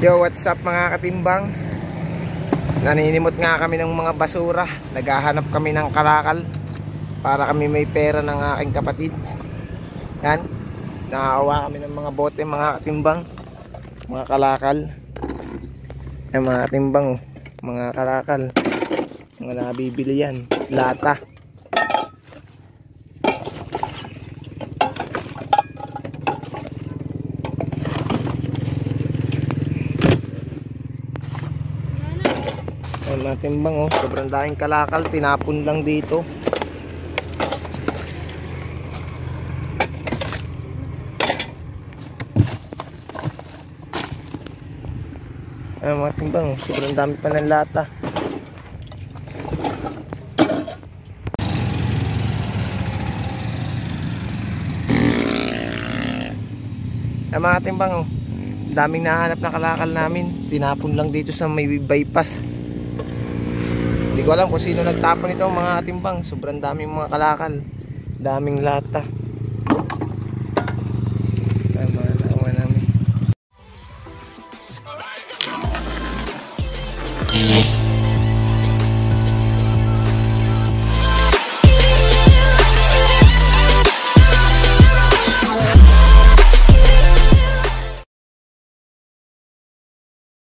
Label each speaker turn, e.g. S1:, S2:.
S1: Yo, what's up mga katimbang? Naninimot nga kami ng mga basura. Naghahanap kami ng kalakal para kami may pera ng aking kapatid. Yan, nakakuha kami ng mga bote mga katimbang, mga kalakal. Yan mga katimbang, mga kalakal, mga nabibili yan, lata. Mga timbang, oh, sobrang daming kalakal, tinapon lang dito. Mga timbang, oh, sobrang dami pa ng lata. Mga timbang, oh, daming nahanap na kalakal namin, tinapon lang dito sa may bypass. Hindi ko alam kung sino nagtapon ito mga katimbang. Sobrang daming mga kalakal, daming lata.